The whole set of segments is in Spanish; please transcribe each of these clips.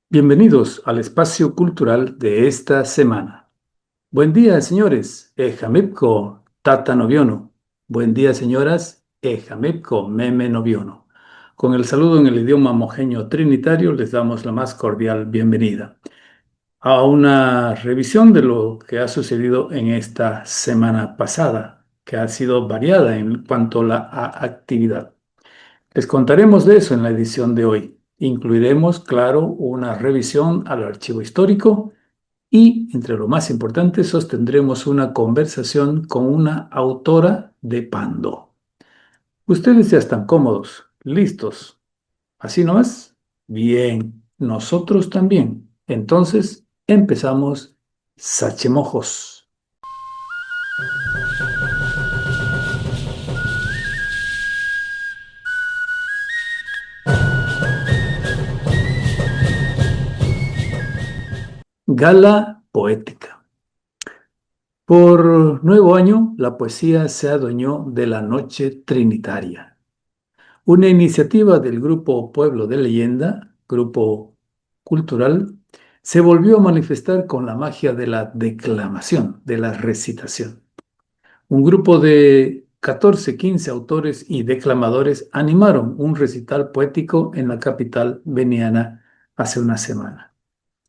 Bienvenidos al espacio cultural de esta semana. Buen día, señores. Ejamipko Tata Noviono. Buen día, señoras. Ejamipko Meme Noviono. Con el saludo en el idioma mojeño trinitario, les damos la más cordial bienvenida a una revisión de lo que ha sucedido en esta semana pasada, que ha sido variada en cuanto a la actividad. Les contaremos de eso en la edición de hoy. Incluiremos, claro, una revisión al archivo histórico y, entre lo más importante, sostendremos una conversación con una autora de Pando. Ustedes ya están cómodos, listos. ¿Así nomás? Bien, nosotros también. Entonces, empezamos Sachemojos. Gala poética. Por nuevo año, la poesía se adueñó de la Noche Trinitaria, una iniciativa del Grupo Pueblo de Leyenda, grupo cultural, se volvió a manifestar con la magia de la declamación, de la recitación. Un grupo de 14, 15 autores y declamadores animaron un recital poético en la capital veniana hace una semana.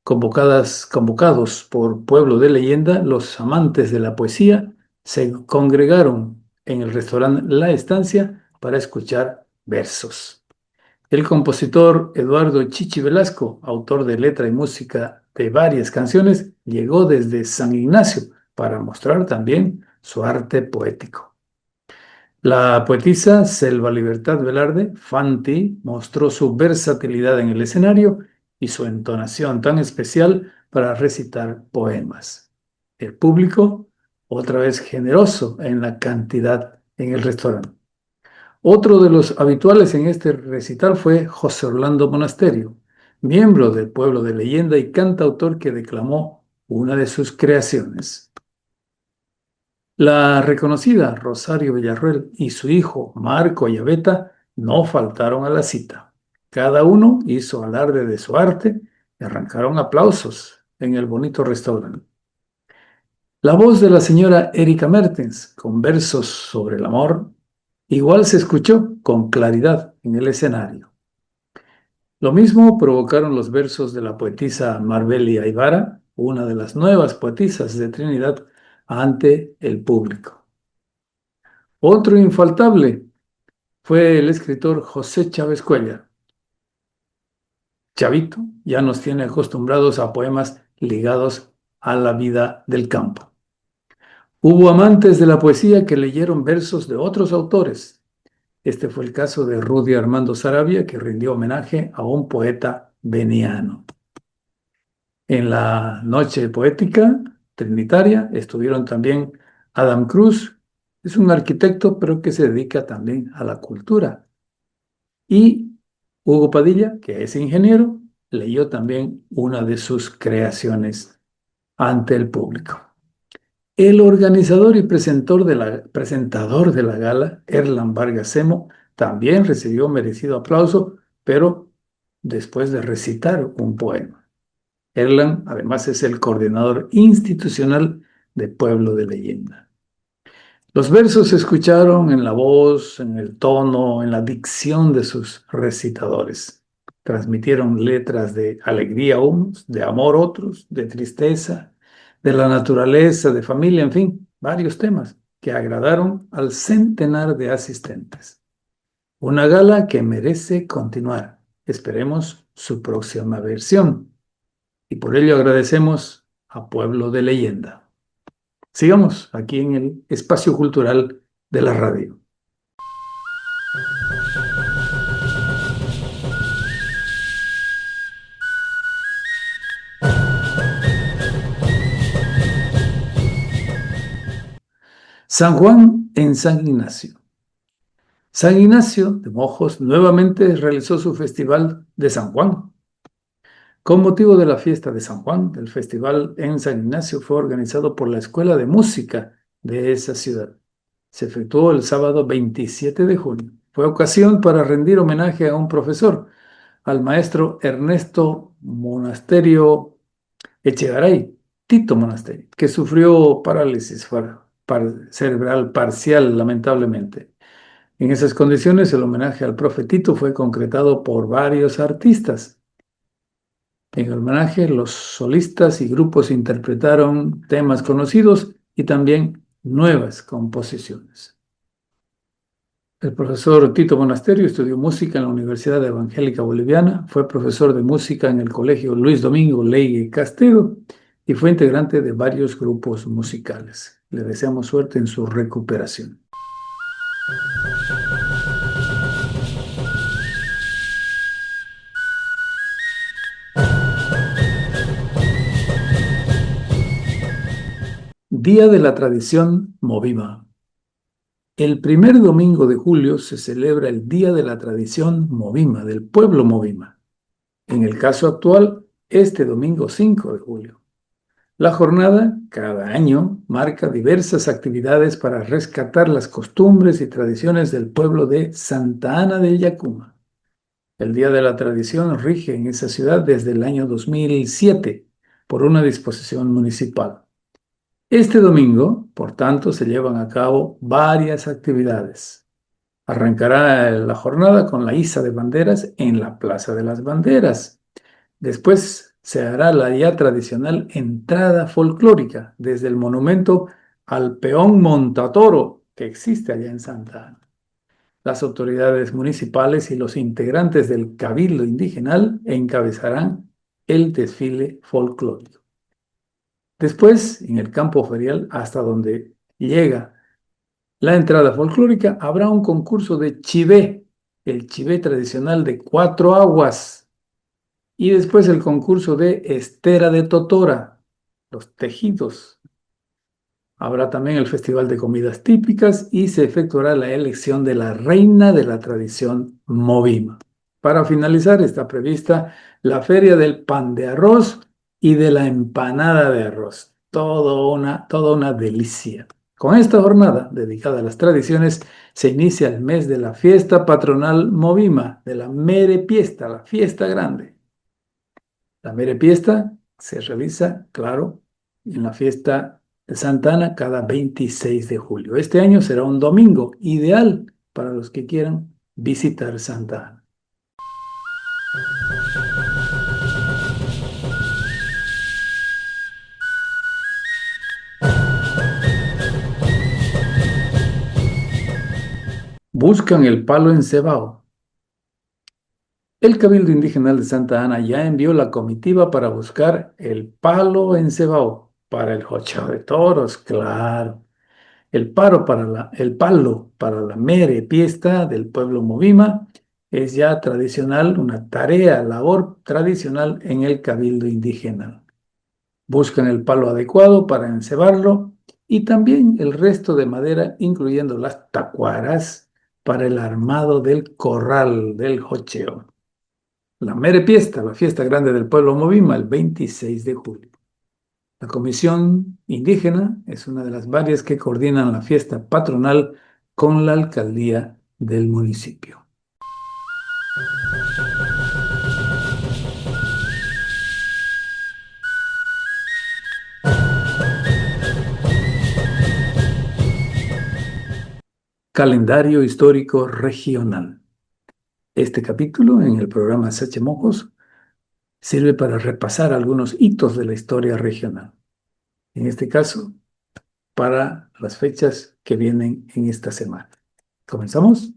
Convocados por Pueblo de Leyenda, los amantes de la poesía se congregaron en el restaurante La Estancia para escuchar versos. El compositor Eduardo Chichi Velasco, autor de letra y música de varias canciones, llegó desde San Ignacio para mostrar también su arte poético. La poetisa Selva Libertad Velarde, Fanti, mostró su versatilidad en el escenario y su entonación tan especial para recitar poemas. El público, otra vez generoso en la cantidad en el restaurante. Otro de los habituales en este recital fue José Orlando Monasterio, miembro del Pueblo de Leyenda y cantautor que declamó una de sus creaciones. La reconocida Rosario Villarroel y su hijo Marco Ayaveta no faltaron a la cita. Cada uno hizo alarde de su arte y arrancaron aplausos en el bonito restaurante. La voz de la señora Erika Mertens, con versos sobre el amor, igual se escuchó con claridad en el escenario. Lo mismo provocaron los versos de la poetisa Marbelia Ibarra, una de las nuevas poetisas de Trinidad, ante el público. Otro infaltable fue el escritor José Chávez Cuéllar. Chavito ya nos tiene acostumbrados a poemas ligados a la vida del campo. Hubo amantes de la poesía que leyeron versos de otros autores. Este fue el caso de Rudy Armando Saravia, que rindió homenaje a un poeta veniano. En la noche poética trinitaria estuvieron también Adam Cruz, es un arquitecto, pero que se dedica también a la cultura. Y Hugo Padilla, que es ingeniero, leyó también una de sus creaciones ante el público. El organizador y presentador de la gala, Erlan Vargas Semo, también recibió merecido aplauso, pero después de recitar un poema. Erlan, además, es el coordinador institucional de Pueblo de Leyenda. Los versos se escucharon en la voz, en el tono, en la dicción de sus recitadores. Transmitieron letras de alegría unos, de amor otros, de tristeza, de la naturaleza, de familia, en fin, varios temas que agradaron al centenar de asistentes. Una gala que merece continuar. Esperemos su próxima versión. Y por ello agradecemos a Pueblo de Leyenda. Sigamos aquí en el espacio cultural de la radio. San Juan en San Ignacio. San Ignacio de Mojos nuevamente realizó su festival de San Juan. Con motivo de la fiesta de San Juan, el festival en San Ignacio fue organizado por la Escuela de Música de esa ciudad. Se efectuó el sábado 27 de junio. Fue ocasión para rendir homenaje a un profesor, al maestro Ernesto Monasterio Echegaray, Tito Monasterio, que sufrió parálisis cerebral parcial, lamentablemente. En esas condiciones, el homenaje al profe Tito fue concretado por varios artistas. En el homenaje, los solistas y grupos interpretaron temas conocidos y también nuevas composiciones. El profesor Tito Monasterio estudió música en la Universidad Evangélica Boliviana, fue profesor de música en el Colegio Luis Domingo Leigue Castelo y fue integrante de varios grupos musicales. Le deseamos suerte en su recuperación. Día de la Tradición Movima. El primer domingo de julio se celebra el Día de la Tradición Movima, del pueblo Movima. En el caso actual, este domingo 5 de julio. La jornada, cada año, marca diversas actividades para rescatar las costumbres y tradiciones del pueblo de Santa Ana del Yacuma. El Día de la Tradición rige en esa ciudad desde el año 2007 por una disposición municipal. Este domingo, por tanto, se llevan a cabo varias actividades. Arrancará la jornada con la iza de banderas en la Plaza de las Banderas. Después se hará la ya tradicional entrada folclórica desde el monumento al peón Montatoro que existe allá en Santa Ana. Las autoridades municipales y los integrantes del Cabildo Indigenal encabezarán el desfile folclórico. Después, en el campo ferial, hasta donde llega la entrada folclórica, habrá un concurso de chivé, el chivé tradicional de 4 aguas, y después el concurso de estera de totora, los tejidos. Habrá también el festival de comidas típicas y se efectuará la elección de la reina de la tradición Movima. Para finalizar, está prevista la feria del pan de arroz y de la empanada de arroz. Toda una delicia. Con esta jornada dedicada a las tradiciones, se inicia el mes de la fiesta patronal Movima, de la Mere Fiesta, la fiesta grande. La Merepiesta se realiza, claro, en la fiesta de Santa Ana cada 26 de julio. Este año será un domingo ideal para los que quieran visitar Santa Ana. Buscan el palo encebado. El Cabildo Indígena de Santa Ana ya envió la comitiva para buscar el palo encebado para el jocheo de toros, claro. El palo para la mere fiesta del pueblo Movima es ya tradicional, una tarea, labor tradicional en el cabildo indígena. Buscan el palo adecuado para encebarlo y también el resto de madera, incluyendo las tacuaras, para el armado del corral del jocheo. La mere fiesta, la fiesta grande del pueblo Movima, el 26 de julio. La Comisión Indígena es una de las varias que coordinan la fiesta patronal con la alcaldía del municipio. Calendario histórico regional. Este capítulo en el programa Sachemocos sirve para repasar algunos hitos de la historia regional. En este caso, para las fechas que vienen en esta semana. ¿Comenzamos?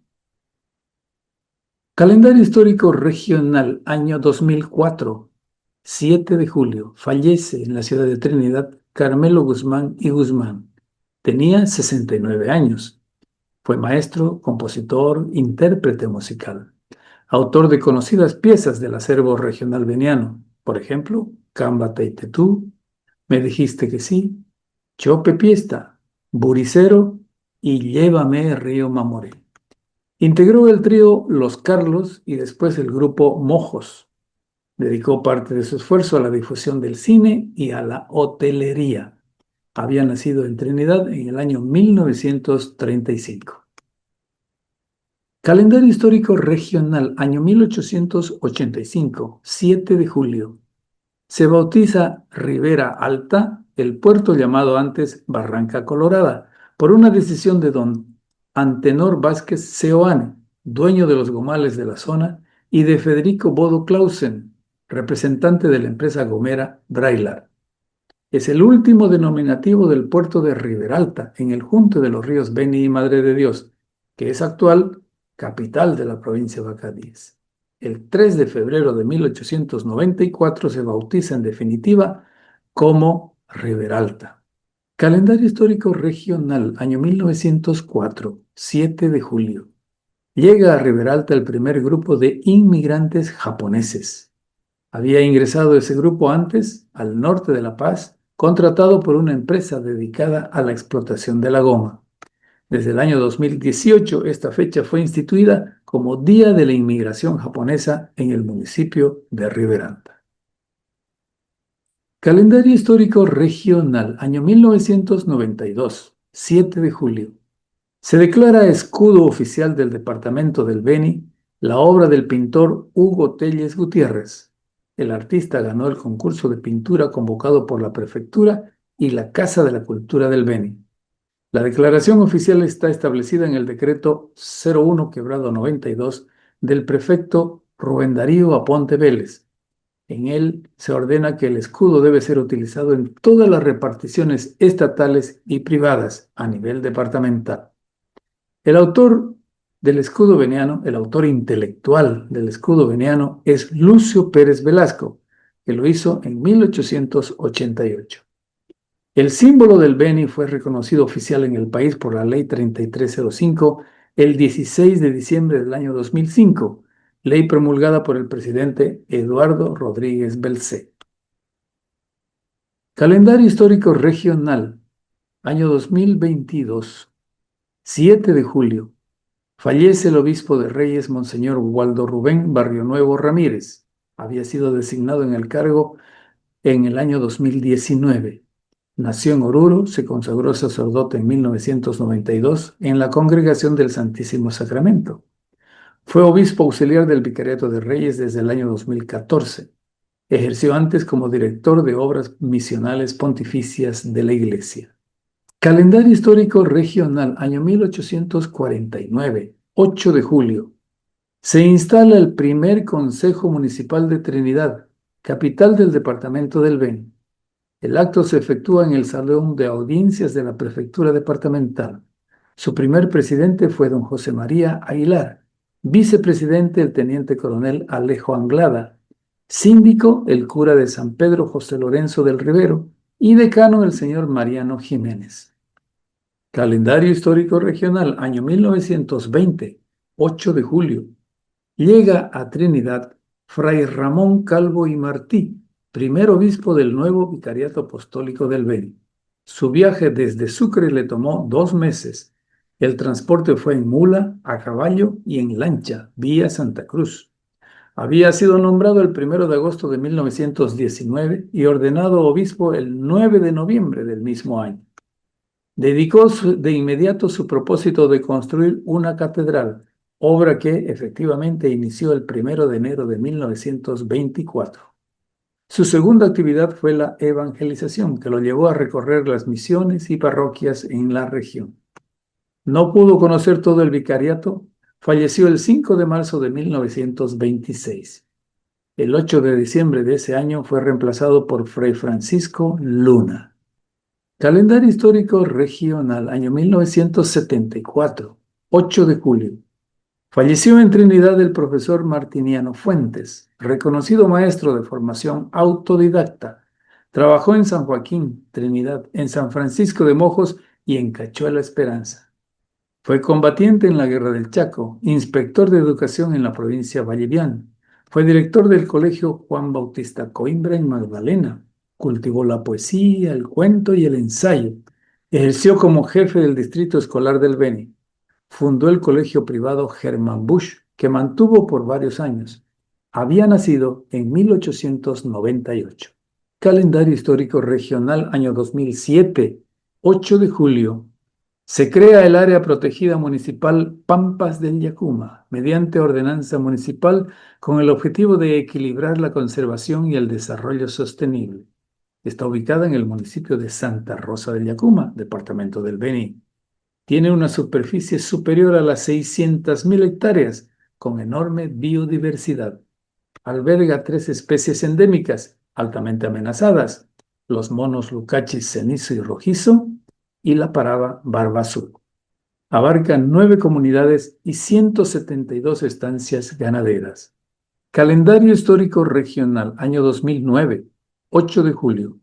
Calendario histórico regional, año 2004, 7 de julio. Fallece en la ciudad de Trinidad Carmelo Guzmán y Guzmán. Tenía 69 años. Fue maestro, compositor, intérprete musical. Autor de conocidas piezas del acervo regional veniano. Por ejemplo, Camba Teitetú, Me dijiste que sí, Chope Piesta, Buricero y Llévame Río Mamoré. Integró el trío Los Carlos y después el grupo Mojos. Dedicó parte de su esfuerzo a la difusión del cine y a la hotelería. Había nacido en Trinidad en el año 1935. Calendario histórico regional, año 1885, 7 de julio. Se bautiza Ribera Alta, el puerto llamado antes Barranca Colorada, por una decisión de don Antenor Vázquez Seoane, dueño de los gomales de la zona, y de Federico Bodo Clausen, representante de la empresa gomera Brailar. Es el último denominativo del puerto de Riberalta, en el junte de los ríos Beni y Madre de Dios, que es actual capital de la provincia de Bacadíes. El 3 de febrero de 1894 se bautiza en definitiva como Riberalta. Calendario histórico regional, año 1904, 7 de julio. Llega a Riberalta el primer grupo de inmigrantes japoneses. Había ingresado ese grupo antes, al norte de La Paz, contratado por una empresa dedicada a la explotación de la goma. Desde el año 2018, esta fecha fue instituida como Día de la Inmigración Japonesa en el municipio de Riberalta. Calendario histórico regional, año 1992, 7 de julio. Se declara escudo oficial del departamento del Beni la obra del pintor Hugo Telles Gutiérrez. El artista ganó el concurso de pintura convocado por la prefectura y la Casa de la Cultura del Beni. La declaración oficial está establecida en el decreto 01/92 del prefecto Rubén Darío Aponte Vélez. En él se ordena que el escudo debe ser utilizado en todas las reparticiones estatales y privadas a nivel departamental. El autor del escudo veniano, el autor intelectual del escudo veniano es Lucio Pérez Velasco, que lo hizo en 1888. El símbolo del Beni fue reconocido oficial en el país por la Ley 3305 el 16 de diciembre del año 2005, ley promulgada por el presidente Eduardo Rodríguez Belcé. Calendario histórico regional, año 2022, 7 de julio. Fallece el obispo de Reyes, Monseñor Waldo Rubén Barrionuevo Ramírez. Había sido designado en el cargo en el año 2019. Nació en Oruro, se consagró sacerdote en 1992 en la Congregación del Santísimo Sacramento. Fue obispo auxiliar del Vicariato de Reyes desde el año 2014. Ejerció antes como director de obras misionales pontificias de la Iglesia. Calendario histórico regional, año 1849, 8 de julio. Se instala el primer Consejo Municipal de Trinidad, capital del departamento del Beni. El acto se efectúa en el Salón de Audiencias de la Prefectura Departamental. Su primer presidente fue don José María Aguilar, vicepresidente el teniente coronel Alejo Anglada, síndico el cura de San Pedro José Lorenzo del Rivero y decano el señor Mariano Jiménez. Calendario histórico regional, año 1920, 8 de julio. Llega a Trinidad Fray Ramón Calvo y Martí, primer obispo del nuevo Vicariato Apostólico del Beni. Su viaje desde Sucre le tomó 2 meses. El transporte fue en mula, a caballo y en lancha, vía Santa Cruz. Había sido nombrado el 1 de agosto de 1919 y ordenado obispo el 9 de noviembre del mismo año. Dedicó de inmediato su propósito de construir una catedral, obra que efectivamente inició el 1 de enero de 1924. Su segunda actividad fue la evangelización, que lo llevó a recorrer las misiones y parroquias en la región. No pudo conocer todo el vicariato, falleció el 5 de marzo de 1926. El 8 de diciembre de ese año fue reemplazado por Fray Francisco Luna. Calendario histórico regional, año 1974, 8 de julio. Falleció en Trinidad el profesor Martiniano Fuentes, reconocido maestro de formación autodidacta. Trabajó en San Joaquín, Trinidad, en San Francisco de Mojos y en Cachuela Esperanza. Fue combatiente en la Guerra del Chaco, inspector de educación en la provincia Vallevián. Fue director del Colegio Juan Bautista Coimbra en Magdalena. Cultivó la poesía, el cuento y el ensayo. Ejerció como jefe del Distrito Escolar del Beni. fundó el colegio privado Hermann Busch, que mantuvo por varios años. Había nacido en 1898. Calendario histórico regional, año 2007, 8 de julio. Se crea el área protegida municipal Pampas del Yacuma, mediante ordenanza municipal con el objetivo de equilibrar la conservación y el desarrollo sostenible. Está ubicada en el municipio de Santa Rosa del Yacuma, departamento del Beni. Tiene una superficie superior a las 600.000 hectáreas, con enorme biodiversidad. Alberga 3 especies endémicas altamente amenazadas: los monos lucachis cenizo y rojizo y la paraba barba azul. Abarca 9 comunidades y 172 estancias ganaderas. Calendario histórico regional, año 2009, 8 de julio.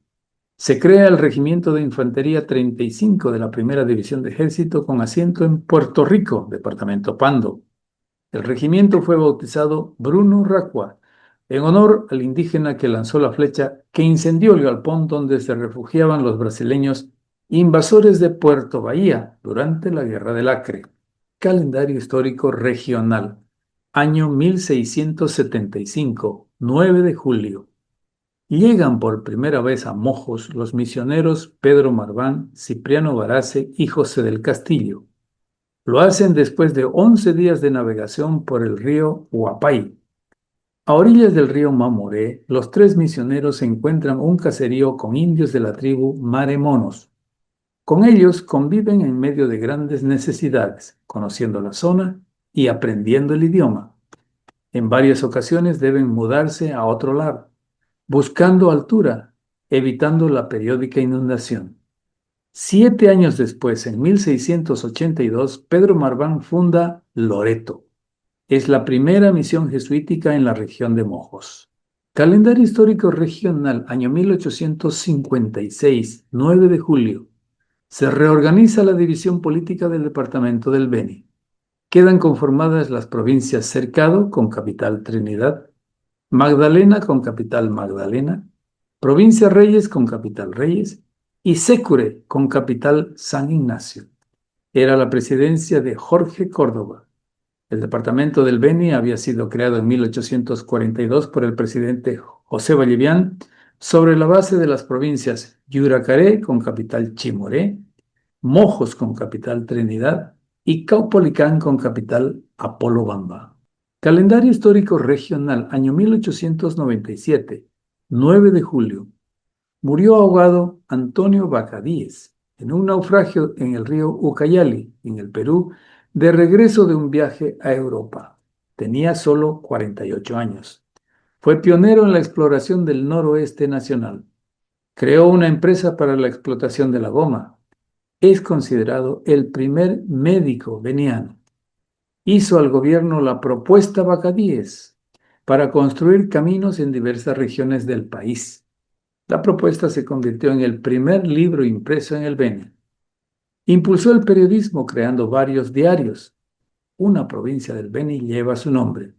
Se crea el Regimiento de Infantería 35 de la Primera División de Ejército con asiento en Puerto Rico, departamento Pando. El regimiento fue bautizado Bruno Racua, en honor al indígena que lanzó la flecha que incendió el galpón donde se refugiaban los brasileños invasores de Puerto Bahía durante la Guerra del Acre. Calendario histórico regional, año 1675, 9 de julio. Llegan por primera vez a Mojos los misioneros Pedro Marván, Cipriano Varace y José del Castillo. Lo hacen después de 11 días de navegación por el río Huapay. A orillas del río Mamoré, los 3 misioneros encuentran un caserío con indios de la tribu Maremonos. Con ellos conviven en medio de grandes necesidades, conociendo la zona y aprendiendo el idioma. En varias ocasiones deben mudarse a otro lado, buscando altura, evitando la periódica inundación. 7 años después, en 1682, Pedro Marván funda Loreto. Es la primera misión jesuítica en la región de Mojos. Calendario histórico regional, año 1856, 9 de julio. Se reorganiza la división política del departamento del Beni. Quedan conformadas las provincias Cercado, con capital Trinidad; Magdalena, con capital Magdalena; provincia Reyes, con capital Reyes; y Sécure, con capital San Ignacio. Era la presidencia de Jorge Córdoba. El departamento del Beni había sido creado en 1842 por el presidente José Vallivián sobre la base de las provincias Yuracaré, con capital Chimoré; Mojos, con capital Trinidad; y Caupolicán, con capital Apolobamba. Calendario histórico regional, año 1897, 9 de julio. Murió ahogado Antonio Bacadíes en un naufragio en el río Ucayali, en el Perú, de regreso de un viaje a Europa. Tenía solo 48 años. Fue pionero en la exploración del noroeste nacional. Creó una empresa para la explotación de la goma. Es considerado el primer médico beniano. Hizo al gobierno la propuesta Bacadíes para construir caminos en diversas regiones del país. La propuesta se convirtió en el primer libro impreso en el Beni. Impulsó el periodismo creando varios diarios. Una provincia del Beni lleva su nombre.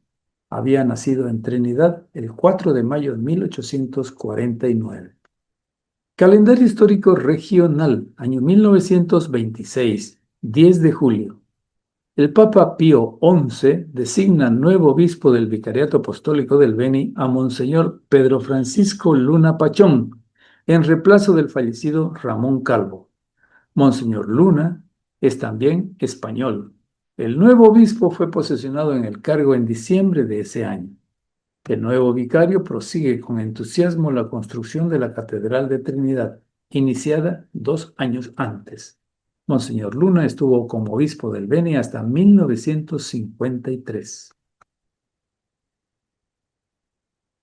Había nacido en Trinidad el 4 de mayo de 1849. Calendario histórico regional, año 1926, 10 de julio. El Papa Pío XI designa nuevo obispo del Vicariato Apostólico del Beni a Monseñor Pedro Francisco Luna Pachón, en reemplazo del fallecido Ramón Calvo. Monseñor Luna es también español. El nuevo obispo fue posesionado en el cargo en diciembre de ese año. El nuevo vicario prosigue con entusiasmo la construcción de la Catedral de Trinidad, iniciada 2 años antes. Monseñor Luna estuvo como obispo del Beni hasta 1953.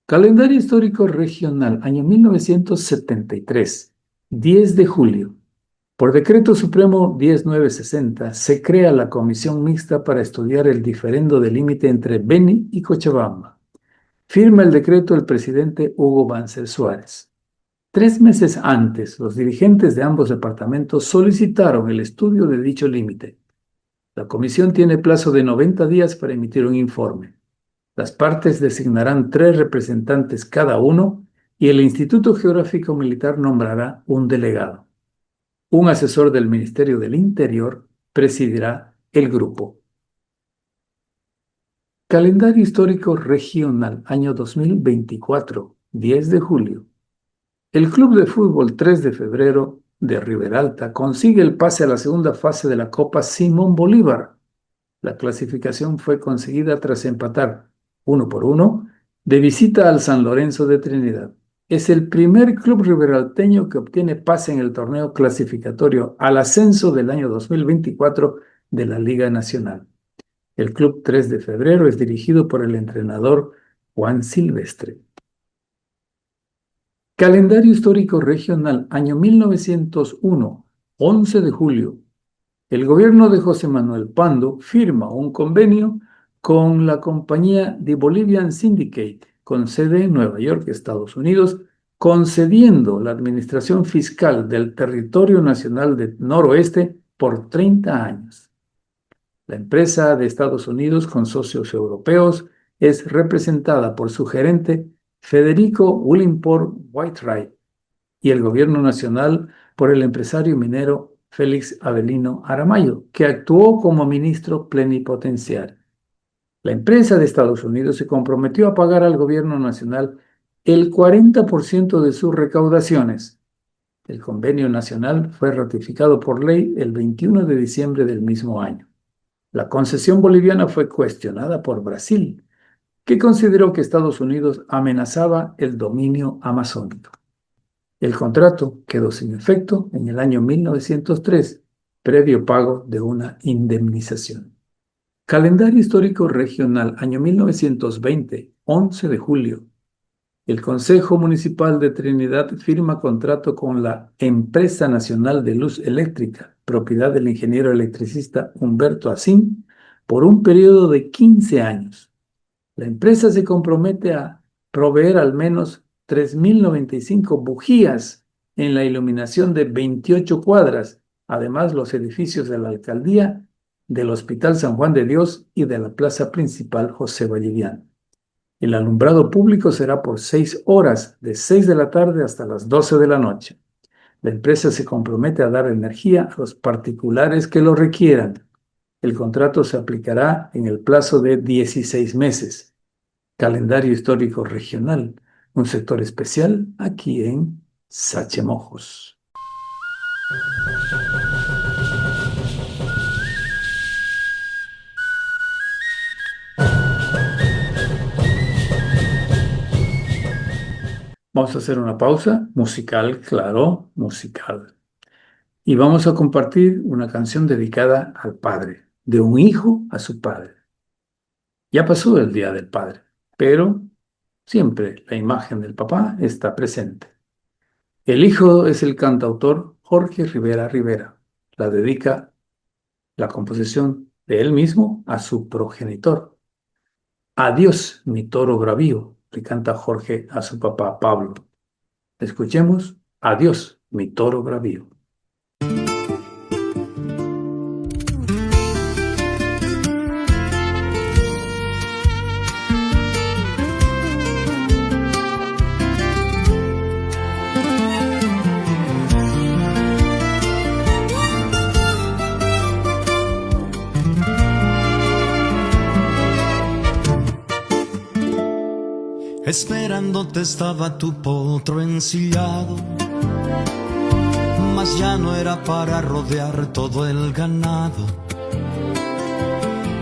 Calendario histórico regional, año 1973, 10 de julio. Por decreto supremo 10960, se crea la comisión mixta para estudiar el diferendo de límite entre Beni y Cochabamba. Firma el decreto el presidente Hugo Banzer Suárez. 3 meses antes, los dirigentes de ambos departamentos solicitaron el estudio de dicho límite. La comisión tiene plazo de 90 días para emitir un informe. Las partes designarán 3 representantes cada uno y el Instituto Geográfico Militar nombrará un delegado. Un asesor del Ministerio del Interior presidirá el grupo. Calendario histórico regional, año 2024, 10 de julio. El Club de Fútbol 3 de Febrero de Riberalta consigue el pase a la segunda fase de la Copa Simón Bolívar. La clasificación fue conseguida tras empatar 1-1 de visita al San Lorenzo de Trinidad. Es el primer club riberalteño que obtiene pase en el torneo clasificatorio al ascenso del año 2024 de la Liga Nacional. El Club 3 de Febrero es dirigido por el entrenador Juan Silvestre. Calendario histórico regional, año 1901, 11 de julio. El gobierno de José Manuel Pando firma un convenio con la compañía The Bolivian Syndicate, con sede en Nueva York, Estados Unidos, concediendo la administración fiscal del territorio nacional del noroeste por 30 años. La empresa de Estados Unidos con socios europeos es representada por su gerente Federico Willimport Whitewright y el gobierno nacional por el empresario minero Félix Avelino Aramayo, que actuó como ministro plenipotenciario. La empresa de Estados Unidos se comprometió a pagar al gobierno nacional el 40% de sus recaudaciones. El convenio nacional fue ratificado por ley el 21 de diciembre del mismo año. La concesión boliviana fue cuestionada por Brasil, que consideró que Estados Unidos amenazaba el dominio amazónico. El contrato quedó sin efecto en el año 1903, previo pago de una indemnización. Calendario histórico regional, año 1920, 11 de julio. El Consejo Municipal de Trinidad firma contrato con la Empresa Nacional de Luz Eléctrica, propiedad del ingeniero electricista Humberto Asín, por un periodo de 15 años. La empresa se compromete a proveer al menos 3.095 bujías en la iluminación de 28 cuadras, además los edificios de la alcaldía, del Hospital San Juan de Dios y de la plaza principal José Vallivian. El alumbrado público será por 6 horas, de 6 de la tarde hasta las 12 de la noche. La empresa se compromete a dar energía a los particulares que lo requieran. El contrato se aplicará en el plazo de 16 meses. Calendario histórico regional, un sector especial aquí en Sachemojos. Vamos a hacer una pausa musical, claro, musical. Y vamos a compartir una canción dedicada al padre, de un hijo a su padre. Ya pasó el Día del Padre, pero siempre la imagen del papá está presente. El hijo es el cantautor Jorge Rivera Rivera. La dedica la composición de él mismo a su progenitor. Adiós, mi toro bravío, le canta Jorge a su papá Pablo. Escuchemos Adiós, mi toro bravío. Esperándote estaba tu potro ensillado, mas ya no era para rodear todo el ganado.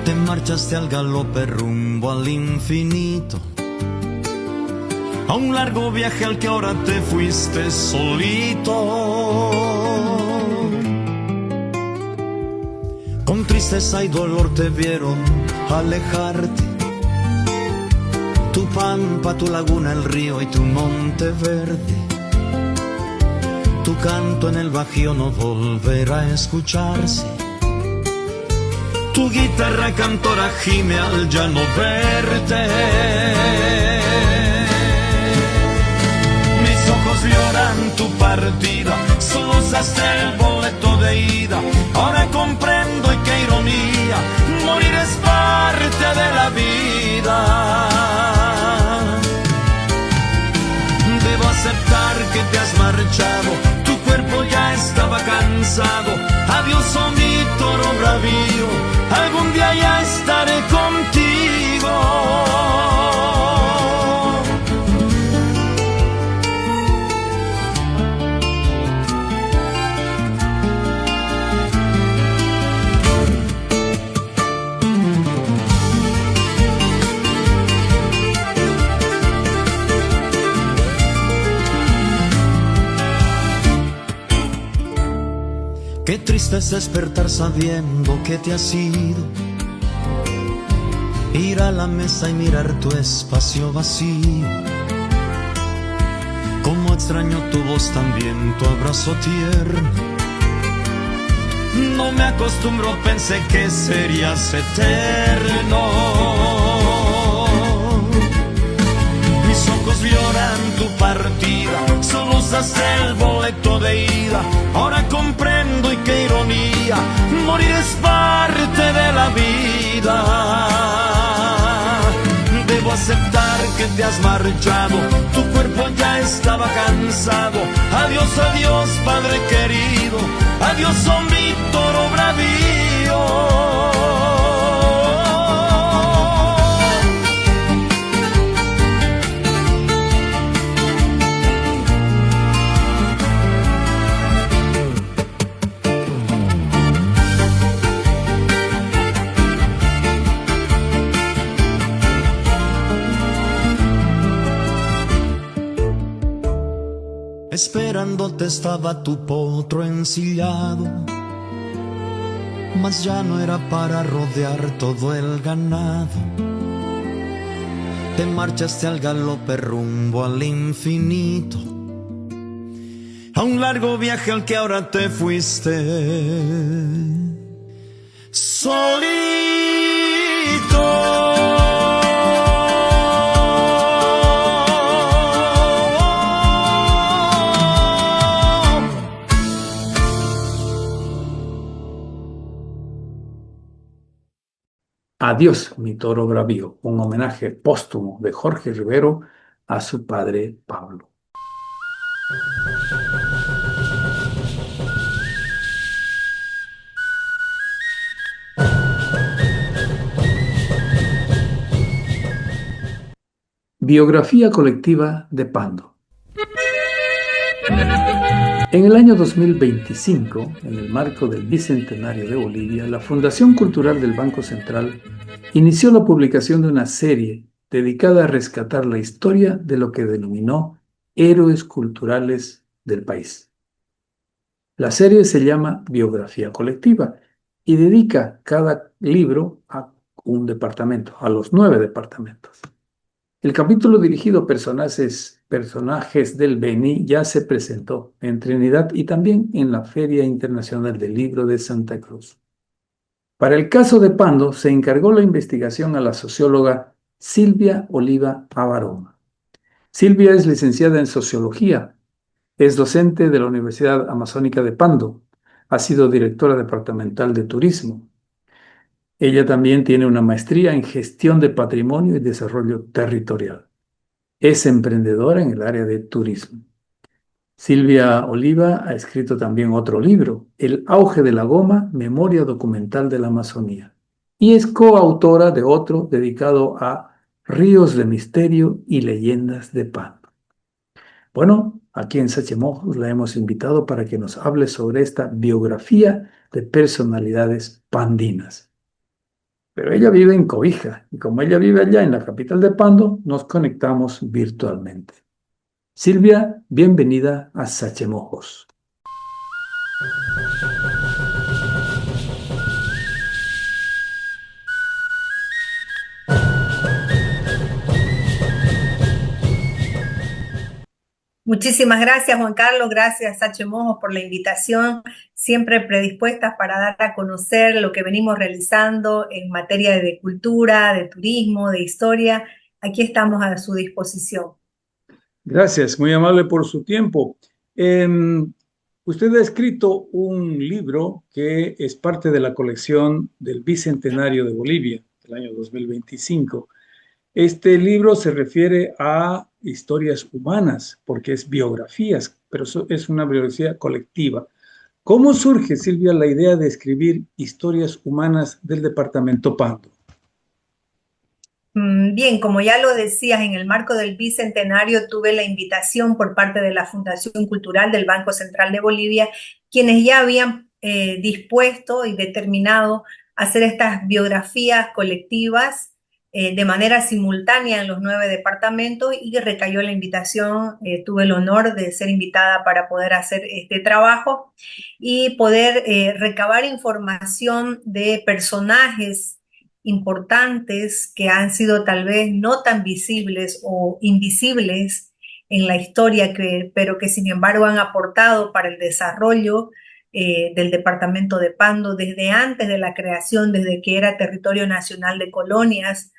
Te marchaste al galope rumbo al infinito, a un largo viaje al que ahora te fuiste solito. Con tristeza y dolor te vieron alejarte, tu pampa, tu laguna, el río y tu monte verde. Tu canto en el bajío no volverá a escucharse, tu guitarra cantora gime al ya no verte. Mis ojos lloran tu partida, solo usaste el boleto de ida. Ahora comprendo y qué ironía, morir es parte de la vida. Aceptar que te has marchado, tu cuerpo ya estaba cansado. Adiós, oh mi toro bravío, triste es despertar sabiendo que te has ido, ir a la mesa y mirar tu espacio vacío. Como extraño tu voz también, tu abrazo tierno. No me acostumbro, pensé que serías eterno. Mis ojos lloran tu partida, solo usas el boleto de ida. Ahora comprendo, y qué ironía, morir es parte de la vida. Debo aceptar que te has marchado, tu cuerpo ya estaba cansado. Adiós, adiós, padre querido, adiós, son Víctor Bravío. Esperándote estaba tu potro ensillado, mas ya no era para rodear todo el ganado. Te marchaste al galope rumbo al infinito, a un largo viaje al que ahora te fuiste solito. Adiós, mi toro bravío, un homenaje póstumo de Jorge Rivero a su padre Pablo. Biografía colectiva de Pando. En el año 2025, en el marco del Bicentenario de Bolivia, la Fundación Cultural del Banco Central inició la publicación de una serie dedicada a rescatar la historia de lo que denominó héroes culturales del país. La serie se llama Biografía Colectiva y dedica cada libro a un departamento, a los 9 departamentos. El capítulo dirigido a personajes del Beni ya se presentó en Trinidad y también en la Feria Internacional del Libro de Santa Cruz. Para el caso de Pando se encargó la investigación a la socióloga Silvia Oliva Abaroma. Silvia es licenciada en Sociología, es docente de la Universidad Amazónica de Pando, ha sido directora departamental de Turismo. Ella también tiene una maestría en Gestión de Patrimonio y Desarrollo Territorial. Es emprendedora en el área de turismo. Silvia Oliva ha escrito también otro libro, El auge de la goma, memoria documental de la Amazonía, y es coautora de otro dedicado a ríos de misterio y leyendas de Pando. Bueno, aquí en Sachemojos la hemos invitado para que nos hable sobre esta biografía de personalidades pandinas. Pero ella vive en Cobija y como ella vive allá en la capital de Pando, nos conectamos virtualmente. Silvia, bienvenida a Sachemojos. Muchísimas gracias, Juan Carlos, gracias Sache Mojos por la invitación, siempre predispuestas para dar a conocer lo que venimos realizando en materia de cultura, de turismo, de historia. Aquí estamos a su disposición. Gracias, muy amable por su tiempo. Usted ha escrito un libro que es parte de la colección del Bicentenario de Bolivia, del año 2025. Este libro se refiere a historias humanas, porque es biografías, pero es una biografía colectiva. ¿Cómo surge, Silvia, la idea de escribir historias humanas del departamento Pando? Bien, como ya lo decías, en el marco del Bicentenario tuve la invitación por parte de la Fundación Cultural del Banco Central de Bolivia, quienes ya habían dispuesto y determinado hacer estas biografías colectivas de manera simultánea en los 9 departamentos y recayó la invitación. Tuve el honor de ser invitada para poder hacer este trabajo y poder recabar información de personajes importantes que han sido tal vez no tan visibles o invisibles en la historia, pero que sin embargo han aportado para el desarrollo del departamento de Pando desde antes de la creación, desde que era territorio nacional de colonias,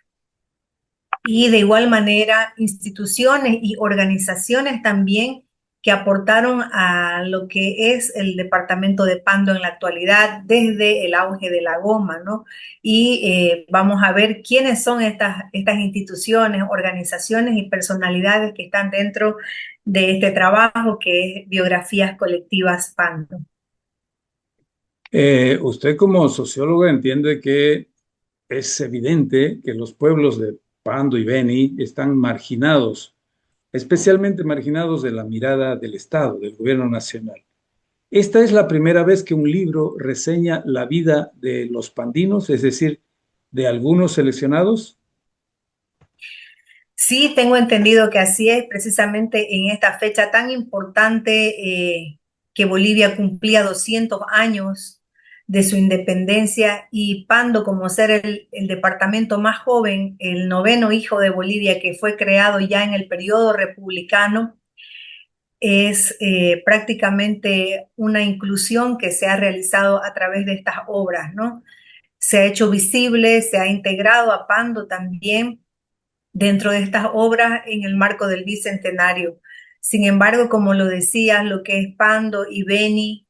y de igual manera instituciones y organizaciones también que aportaron a lo que es el departamento de Pando en la actualidad desde el auge de la goma, ¿no? Y vamos a ver quiénes son estas instituciones, organizaciones y personalidades que están dentro de este trabajo que es Biografías Colectivas Pando. Usted como socióloga entiende que es evidente que los pueblos de Pando y Beni están marginados, especialmente marginados de la mirada del Estado, del gobierno nacional. Esta es la primera vez que un libro reseña la vida de los pandinos, es decir, de algunos seleccionados. Sí, tengo entendido que así es, precisamente en esta fecha tan importante que Bolivia cumplía 200 años de su independencia y Pando, como ser el departamento más joven, el noveno hijo de Bolivia que fue creado ya en el periodo republicano, es prácticamente una inclusión que se ha realizado a través de estas obras, ¿no? Se ha hecho visible, se ha integrado a Pando también dentro de estas obras en el marco del Bicentenario. Sin embargo, como lo decías, lo que es Pando y Beni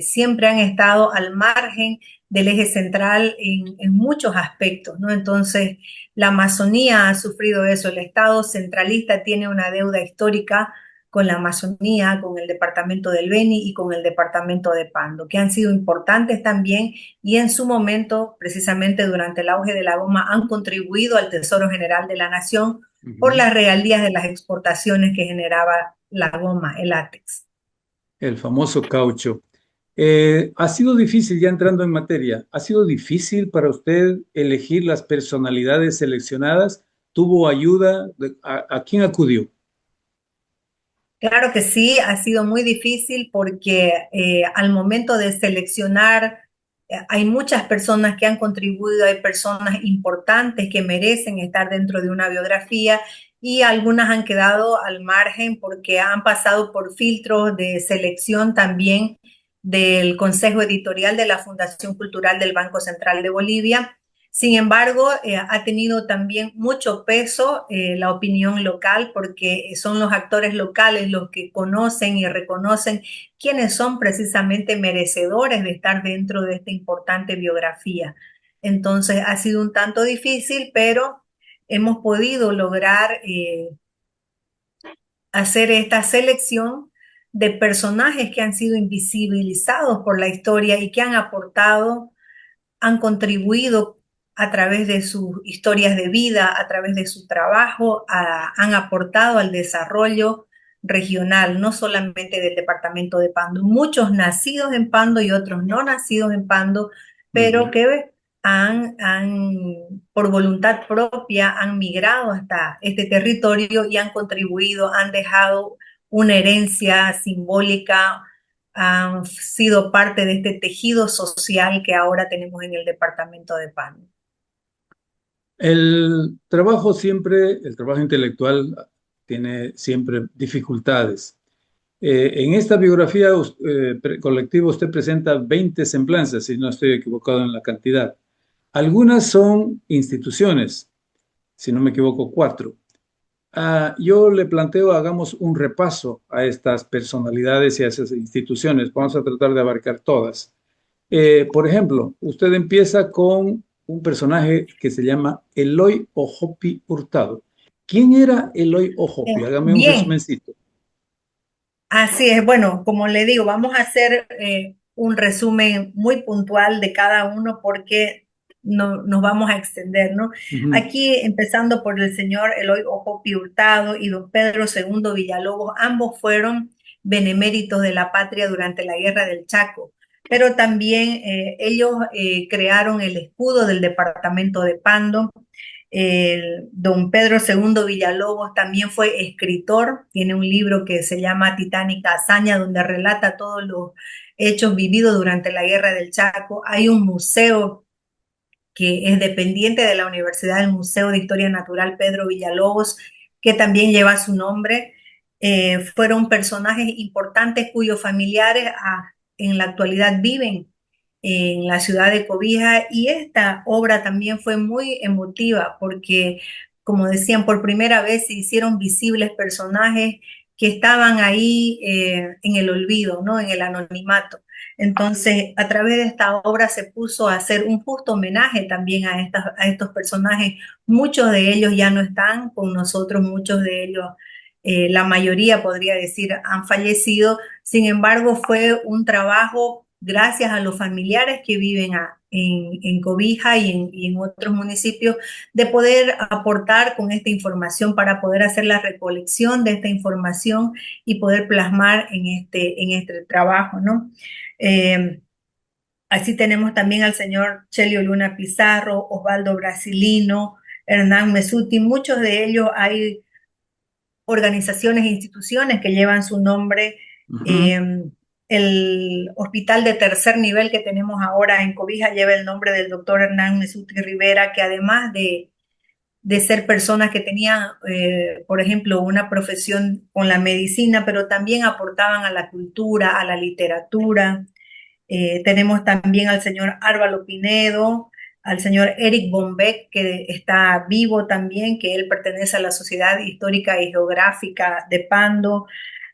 siempre han estado al margen del eje central en muchos aspectos, ¿no? Entonces, la Amazonía ha sufrido eso. El Estado centralista tiene una deuda histórica con la Amazonía, con el departamento del Beni y con el departamento de Pando, que han sido importantes también y en su momento, precisamente durante el auge de la goma, han contribuido al Tesoro General de la Nación por las regalías de las exportaciones que generaba la goma, el látex. El famoso caucho. Ha sido difícil, ya entrando en materia, ¿ha sido difícil para usted elegir las personalidades seleccionadas? ¿Tuvo ayuda? ¿A quién acudió? Claro que sí, ha sido muy difícil porque al momento de seleccionar hay muchas personas que han contribuido, hay personas importantes que merecen estar dentro de una biografía y algunas han quedado al margen porque han pasado por filtros de selección también del Consejo Editorial de la Fundación Cultural del Banco Central de Bolivia. Sin embargo, ha tenido también mucho peso la opinión local porque son los actores locales los que conocen y reconocen quiénes son precisamente merecedores de estar dentro de esta importante biografía. Entonces, ha sido un tanto difícil, pero hemos podido lograr hacer esta selección de personajes que han sido invisibilizados por la historia y que han aportado, han contribuido a través de sus historias de vida, a través de su trabajo, han aportado al desarrollo regional, no solamente del departamento de Pando. Muchos nacidos en Pando y otros no nacidos en Pando, pero que por voluntad propia, han migrado hasta este territorio y han contribuido, han dejado una herencia simbólica, han sido parte de este tejido social que ahora tenemos en el departamento de Pando. El trabajo intelectual tiene siempre dificultades. En esta biografía colectiva usted presenta 20 semblanzas, si no estoy equivocado en la cantidad. Algunas son instituciones, si no me equivoco, 4. Yo le planteo, hagamos un repaso a estas personalidades y a esas instituciones. Vamos a tratar de abarcar todas. Por ejemplo, usted empieza con un personaje que se llama Eloy Ojopi Hurtado. ¿Quién era Eloy Ojopi? Hágame un Bien, resumencito. así es. Bueno, como le digo, vamos a hacer un resumen muy puntual de cada uno porque no, nos vamos a extender, ¿no? Ujú. Aquí empezando por el señor Eloy Ojopi Hurtado y don Pedro II Villalobos, ambos fueron beneméritos de la patria durante la Guerra del Chaco, pero también ellos crearon el escudo del departamento de Pando Don Pedro II Villalobos también fue escritor, tiene un libro que se llama Titánica Hazaña, donde relata todos los hechos vividos durante la Guerra del Chaco. Hay un museo que es dependiente de la Universidad, el Museo de Historia Natural Pedro Villalobos, que también lleva su nombre. Fueron personajes importantes cuyos familiares en la actualidad viven en la ciudad de Cobija, y esta obra también fue muy emotiva porque, como decían, por primera vez se hicieron visibles personajes que estaban ahí en el olvido, ¿no? En el anonimato. Entonces, a través de esta obra se puso a hacer un justo homenaje también a estos personajes. Muchos de ellos ya no están con nosotros, muchos de ellos, la mayoría podría decir, han fallecido. Sin embargo, fue un trabajo gracias a los familiares que viven en Cobija y en otros municipios, de poder aportar con esta información para poder hacer la recolección de esta información y poder plasmar en este trabajo, ¿no? Eh, Así tenemos también al señor Chelio Luna Pizarro, Osvaldo Brasilino, Hernán Mesuti, muchos de ellos hay organizaciones e instituciones que llevan su nombre. Ujú. Eh, el hospital de tercer nivel que tenemos ahora en Cobija lleva el nombre del doctor Hernán Mesuti Rivera, que además de ser personas que tenían, por ejemplo, una profesión con la medicina, pero también aportaban a la cultura, a la literatura. Tenemos también al señor Álvaro Pinedo, al señor Eric Bombeck, que está vivo también, que él pertenece a la Sociedad Histórica y Geográfica de Pando,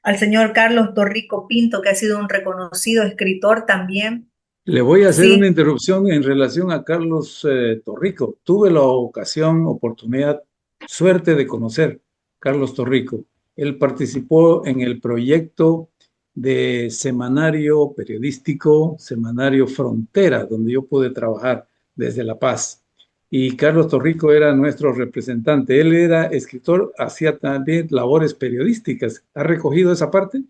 al señor Carlos Torrico Pinto, que ha sido un reconocido escritor también. Le voy a hacer una Sí, interrupción en relación a Carlos Torrico. Tuve la ocasión, oportunidad, suerte de conocer Carlos Torrico. Él participó en el proyecto de semanario periodístico, Semanario Frontera, donde yo pude trabajar desde La Paz. Y Carlos Torrico era nuestro representante. Él era escritor, hacía también labores periodísticas. ¿Ha recogido esa parte?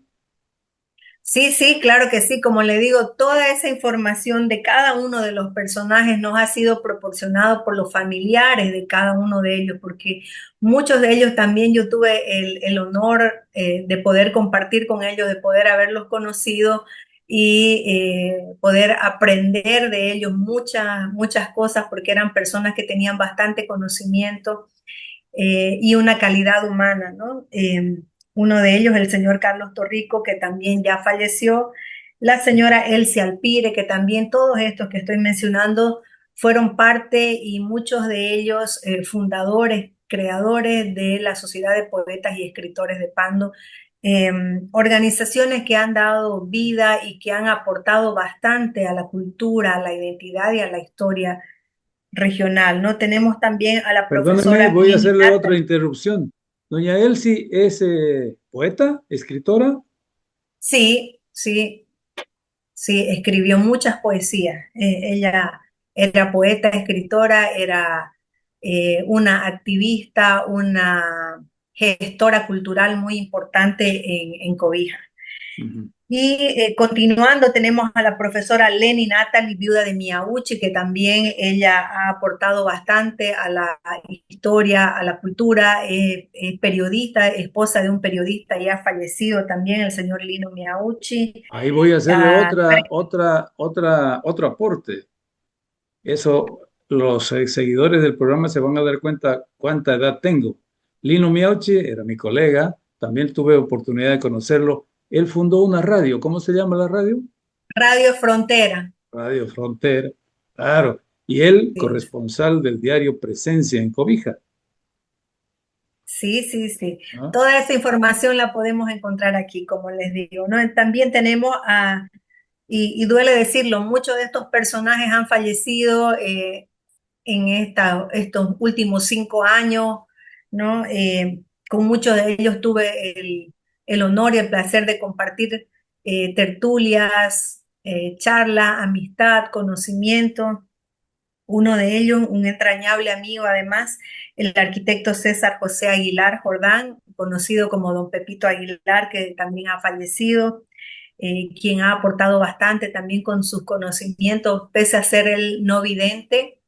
sí, sí, claro que sí. Como le digo, toda esa información de cada uno de los personajes nos ha sido proporcionado por los familiares de cada uno de ellos, porque muchos de ellos también yo tuve el honor de poder compartir con ellos, de poder haberlos conocido y poder aprender de ellos muchas, muchas cosas, porque eran personas que tenían bastante conocimiento y una calidad humana, ¿no? Uno de ellos, el señor Carlos Torrico, que también ya falleció, la señora Elsie Alpire, que también todos estos que estoy mencionando fueron parte y muchos de ellos fundadores, creadores de la Sociedad de Poetas y Escritores de Pando, eh, organizaciones que han dado vida y que han aportado bastante a la cultura, a la identidad y a la historia regional, ¿no? Tenemos también a la Perdóneme, profesora voy a Lili hacerle otra Nata. interrupción. Doña Elsie es poeta, escritora. Sí, sí, sí, escribió muchas poesías. Ella era poeta, escritora, era una activista, una gestora cultural muy importante en Cobija. Ujú. Y continuando, tenemos a la profesora Lenny Natalie, viuda de Miauchi, que también ella ha aportado bastante a la historia, a la cultura, es periodista, esposa de un periodista ya fallecido también, el señor Lino Miauchi. Ahí voy a hacerle Ah, otro aporte. Eso, los seguidores del programa se van a dar cuenta cuánta edad tengo. Lino Miauchi era mi colega, también tuve oportunidad de conocerlo. Él fundó una radio. ¿Cómo se llama la radio? Radio Frontera. Radio Frontera. Claro. Y él, Sí, corresponsal del diario Presencia en Cobija, sí, sí, sí. ¿no? Toda esa información la podemos encontrar aquí, como les digo, ¿no? También tenemos y duele decirlo, muchos de estos personajes han fallecido en estos últimos 5 años, ¿no? Con muchos de ellos tuve el honor y el placer de compartir tertulias, charla, amistad, conocimiento. Uno de ellos, un entrañable amigo además, el arquitecto César José Aguilar Jordán, conocido como don Pepito Aguilar, que también ha fallecido, quien ha aportado bastante también con sus conocimientos, pese a ser el no vidente,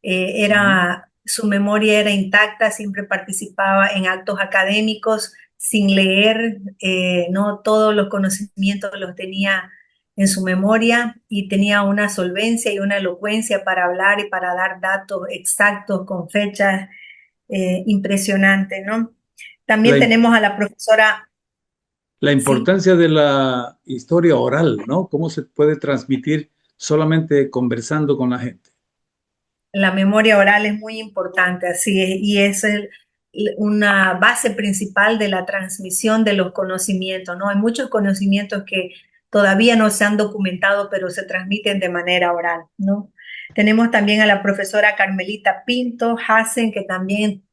Ujú. era su memoria era intacta, siempre participaba en actos académicos sin leer, no todos los conocimientos los tenía en su memoria y tenía una solvencia y una elocuencia para hablar y para dar datos exactos con fechas impresionantes, ¿no? También La, tenemos a la profesora, la sí, importancia de la historia oral, ¿no? ¿Cómo se puede transmitir solamente conversando con la gente? la memoria oral es muy importante, así es, y es una base principal de la transmisión de los conocimientos, ¿no? Hay muchos conocimientos que todavía no se han documentado, pero se transmiten de manera oral, ¿no? Tenemos también a la profesora Carmelita Pinto Hassen, que también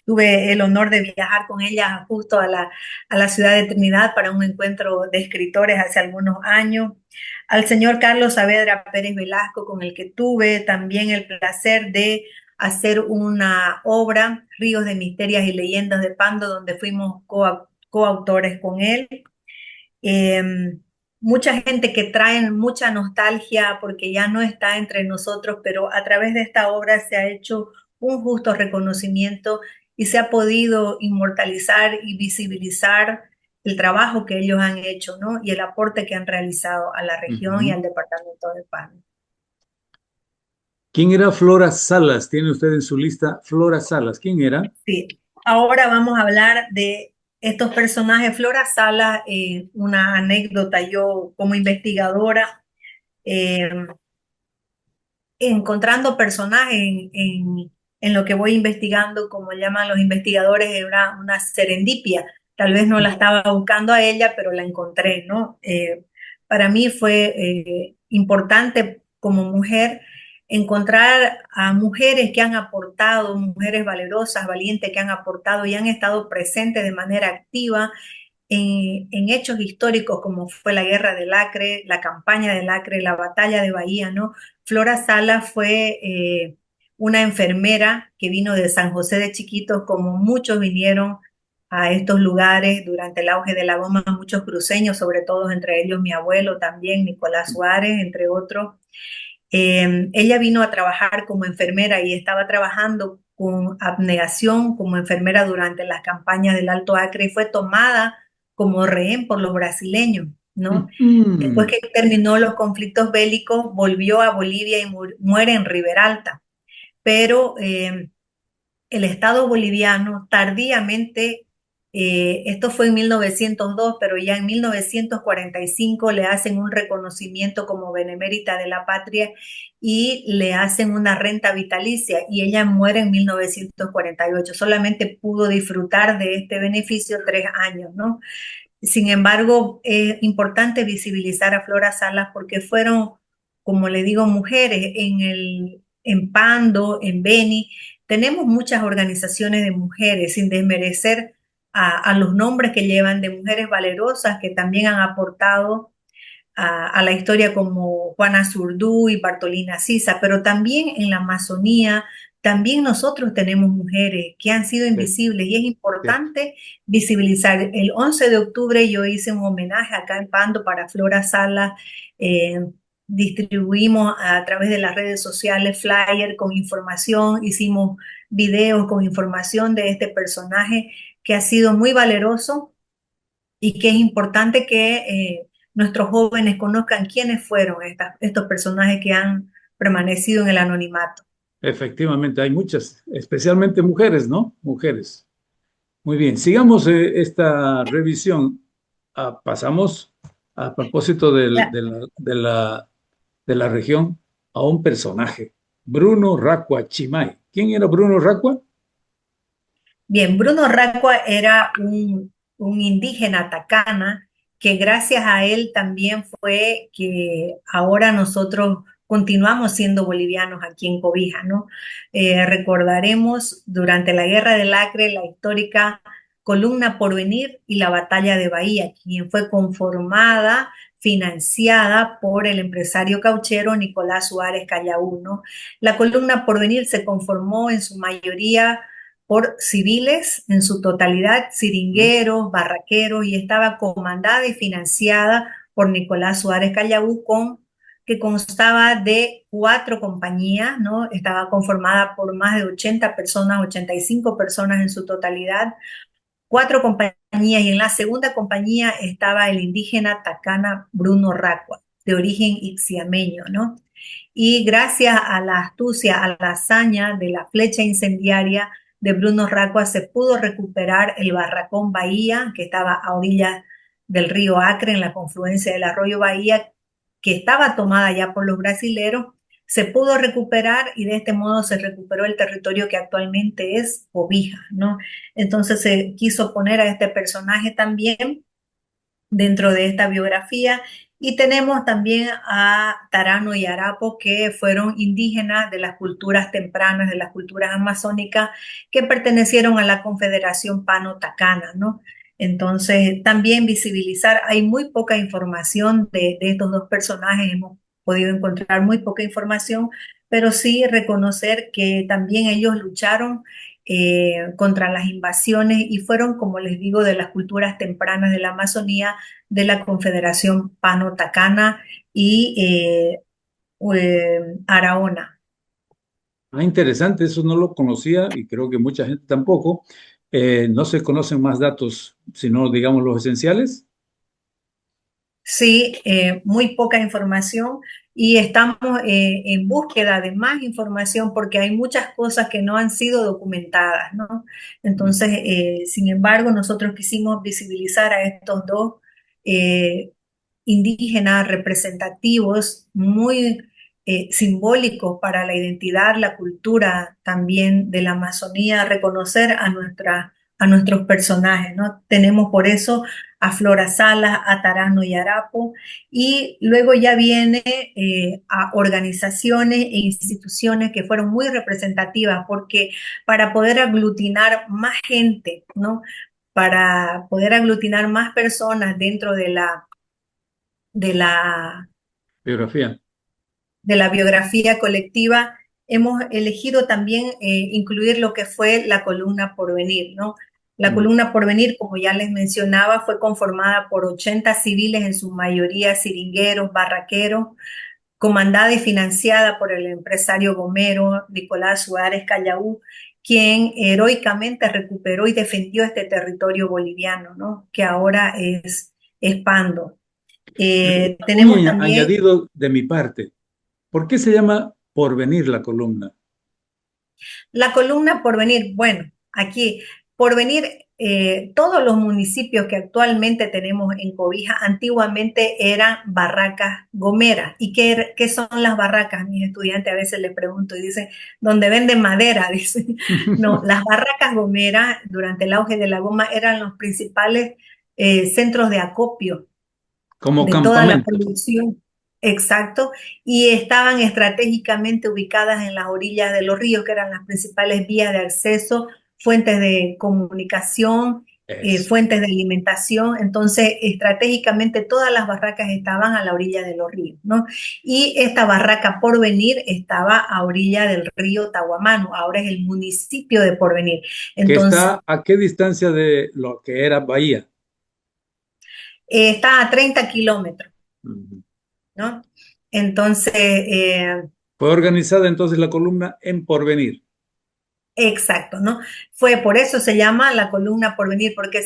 tuve el honor de viajar con ella justo a la ciudad de Trinidad para un encuentro de escritores hace algunos años. Al señor Carlos Saavedra Pérez Velasco, con el que tuve también el placer de hacer una obra, Ríos de Misterias y Leyendas de Pando, donde fuimos coautores con él. Eh, Mucha gente que trae mucha nostalgia porque ya no está entre nosotros, pero a través de esta obra se ha hecho un justo reconocimiento y se ha podido inmortalizar y visibilizar el trabajo que ellos han hecho, ¿no? Y el aporte que han realizado a la región y Ujú. al departamento de Pan. ¿Quién era Flora Salas? ¿Tiene usted en su lista Flora Salas? ¿Quién era? Sí, ahora vamos a hablar de estos personajes. Flora Sala, una anécdota, yo como investigadora, eh, encontrando personajes en lo que voy investigando, como llaman los investigadores, era una serendipia. Tal vez no la estaba buscando a ella, pero la encontré, ¿no? Para mí fue importante como mujer encontrar a mujeres que han aportado, mujeres valerosas, valientes, que han aportado y han estado presentes de manera activa en hechos históricos como fue la Guerra del Acre, la campaña del Acre, la batalla de Bahía, ¿no? Flora Sala fue una enfermera que vino de San José de Chiquitos, como muchos vinieron a estos lugares durante el auge de la goma, muchos cruceños, sobre todo entre ellos mi abuelo también, Nicolás Suárez, entre otros. Ella vino a trabajar como enfermera y estaba trabajando con abnegación como enfermera durante las campañas del Alto Acre y fue tomada como rehén por los brasileños, ¿no? Después Ujú. que terminó los conflictos bélicos, volvió a Bolivia y muere en Riberalta. Pero el Estado boliviano tardíamente, esto fue en 1902, pero ya en 1945 le hacen un reconocimiento como benemérita de la patria y le hacen una renta vitalicia y ella muere en 1948. Solamente pudo disfrutar de este beneficio 3 años, ¿no? Sin embargo, es importante visibilizar a Flora Salas porque fueron, como le digo, mujeres en Pando, en Beni. Tenemos muchas organizaciones de mujeres, sin desmerecer a los nombres que llevan de mujeres valerosas que también han aportado a la historia como Juana Zurdú y Bartolina Sisa, pero también en la Amazonía, también nosotros tenemos mujeres que han sido Sí, invisibles y es cierto. importante visibilizar. El 11 de octubre yo hice un homenaje acá en Pando para Flora Sala. eh, Distribuimos a través de las redes sociales flyer con información, hicimos videos con información de este personaje que ha sido muy valeroso y que es importante que nuestros jóvenes conozcan quiénes fueron estos personajes que han permanecido en el anonimato. Efectivamente, hay muchas, especialmente mujeres, ¿no? Mujeres. Muy bien, sigamos esta revisión. Pasamos a propósito La- de la región a un personaje, Bruno Racua Chimay. ¿Quién era Bruno Racua? Bien, Bruno Racua era un indígena tacana que gracias a él también fue que ahora nosotros continuamos siendo bolivianos aquí en Cobija, ¿no? Recordaremos durante la Guerra del Acre la histórica Columna Porvenir y la Batalla de Bahía, quien fue conformada, financiada por el empresario cauchero Nicolás Suárez Callaú, ¿no? La Columna Porvenir se conformó en su mayoría por civiles, en su totalidad, ¿Mm? siringueros, barraqueros, y estaba comandada y financiada por Nicolás Suárez Callaú con que constaba de 4 compañías, ¿no? Estaba conformada por más de 80 personas, 85 personas en su totalidad, 4 compañías, y en la segunda compañía estaba el indígena Tacana Bruno Racua, de origen ixiameño, ¿no? Y gracias a la astucia, a la hazaña de la flecha incendiaria de Bruno Racua, se pudo recuperar el barracón Bahía, que estaba a orillas del río Acre, en la confluencia del arroyo Bahía, que estaba tomada ya por los brasileros. Se pudo recuperar y de este modo se recuperó el territorio que actualmente es Cobija, ¿no? Entonces se quiso poner a este personaje también dentro de esta biografía. Y tenemos también a Tarano y Arapo, que fueron indígenas de las culturas tempranas, de las culturas amazónicas, que pertenecieron a la Confederación Pano-Tacana, ¿no? Entonces, también visibilizar, hay muy poca información de estos dos personajes, hemos podido encontrar muy poca información, pero sí reconocer que también ellos lucharon contra las invasiones y fueron, como les digo, de las culturas tempranas de la Amazonía, de la Confederación Pano-Tacana y Araona. Ah, interesante, eso no lo conocía y creo que mucha gente tampoco. No se conocen más datos, sino, digamos, los esenciales. Sí, muy poca información y estamos en búsqueda de más información porque hay muchas cosas que no han sido documentadas, ¿no? Entonces, sin embargo, nosotros quisimos visibilizar a estos dos eh, indígenas representativos, muy simbólicos para la identidad, la cultura también de la Amazonía, reconocer a nuestros personajes, ¿no? Tenemos por eso a Flora Salas, a Tarano y Arapo, y luego ya viene a organizaciones e instituciones que fueron muy representativas, porque para poder aglutinar más gente, ¿no? Para poder aglutinar más personas dentro de la, Biografía. de la biografía colectiva, hemos elegido también incluir lo que fue la columna Porvenir, ¿no? La Mm. columna Porvenir, como ya les mencionaba, fue conformada por 80 civiles, en su mayoría siringueros, barraqueros, comandada y financiada por el empresario gomero Nicolás Suárez Callaú, quien heroicamente recuperó y defendió este territorio boliviano, ¿no? Que ahora es Pando. Un Tenemos también añadido de mi parte. ¿Por qué se llama Porvenir la columna? la columna Porvenir. Bueno, aquí Porvenir, todos los municipios que actualmente tenemos en Cobija antiguamente eran barracas gomeras. ¿Y qué son las barracas? Mis estudiantes a veces les pregunto y dicen, ¿donde venden madera? Dicen, no, las barracas gomeras durante el auge de la goma eran los principales centros de acopio Como de toda la campamentos. producción. Exacto, y estaban estratégicamente ubicadas en las orillas de los ríos, que eran las principales vías de acceso, fuentes de comunicación, Eso. fuentes de alimentación. Entonces, estratégicamente todas las barracas estaban a la orilla de los ríos, ¿no? Y esta barraca Porvenir estaba a orilla del río Tahuamano, ahora es el municipio de Porvenir. ¿Que Entonces, está a qué distancia de lo que era Bahía? está a 30 kilómetros, Ujú. ¿no? Entonces, Fue organizada entonces la columna en Porvenir. exacto, ¿no? Fue por eso se llama la columna Porvenir, porque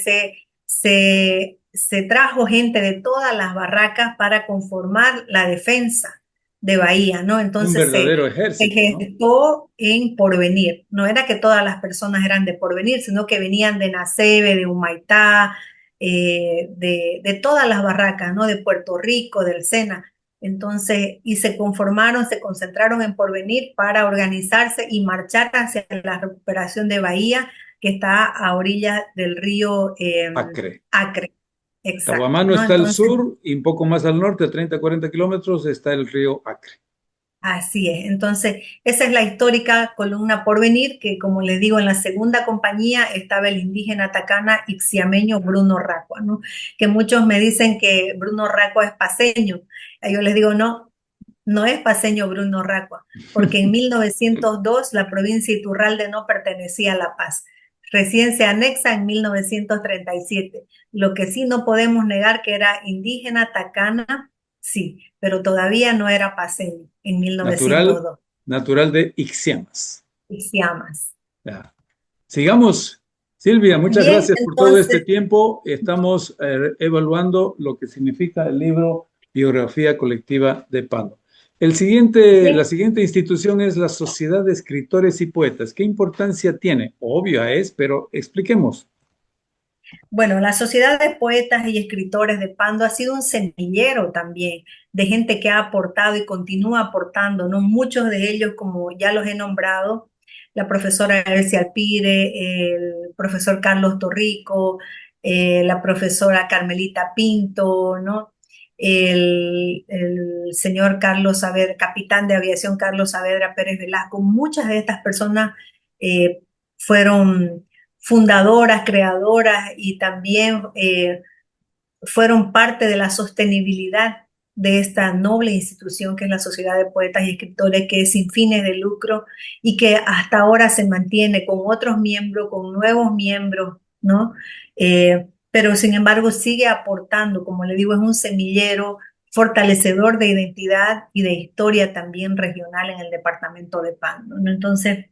se trajo gente de todas las barracas para conformar la defensa de Bahía, ¿no? Un Entonces verdadero se ejército, ¿no? gestó en Porvenir. No era que todas las personas eran de Porvenir, sino que venían de Nacebe, de Humaitá, de todas las barracas, ¿no? De Puerto Rico, del Sena. Entonces, y se conformaron, se concentraron en Porvenir para organizarse y marchar hacia la recuperación de Bahía, que está a orillas del río Acre. Acre. Exacto, Tahuamano ¿no? está al Entonces, sur y un poco más al norte, a 30, 40 kilómetros, está el río Acre. así es. Entonces, esa es la histórica columna Porvenir, que como les digo, en la segunda compañía estaba el indígena tacana ixiameño Bruno Racua, ¿no? Que muchos me dicen que Bruno Racua es paseño. Yo les digo, no, no es paseño Bruno Racua, porque en 1902 la provincia de Iturralde no pertenecía a La Paz. Recién se anexa en 1937. Lo que sí no podemos negar que era indígena tacana sí, pero todavía no era paceño en Natural, 1902. natural de Ixiamas. Ixiamas. Ya. Sigamos. Silvia, muchas Bien, gracias por todo este entonces, tiempo. Estamos evaluando lo que significa el libro Biografía Colectiva de Pando. La bien. siguiente institución es la Sociedad de Escritores y Poetas. ¿Qué importancia tiene? Obvia es, pero expliquemos. Bueno, la Sociedad de Poetas y Escritores de Pando ha sido un semillero también de gente que ha aportado y continúa aportando, ¿no? Muchos de ellos, como ya los he nombrado, la profesora Elsie Alpire, el profesor Carlos Torrico, la profesora Carmelita Pinto, ¿no? El señor Carlos Saavedra, capitán de aviación Carlos Saavedra Pérez Velasco, muchas de estas personas eh, fueron fundadoras, creadoras y también fueron parte de la sostenibilidad de esta noble institución que es la Sociedad de Poetas y Escritores, que es sin fines de lucro y que hasta ahora se mantiene con otros miembros, con nuevos miembros, ¿no? Pero sin embargo sigue aportando, como le digo, es un semillero fortalecedor de identidad y de historia también regional en el departamento de Pando, ¿no? Entonces,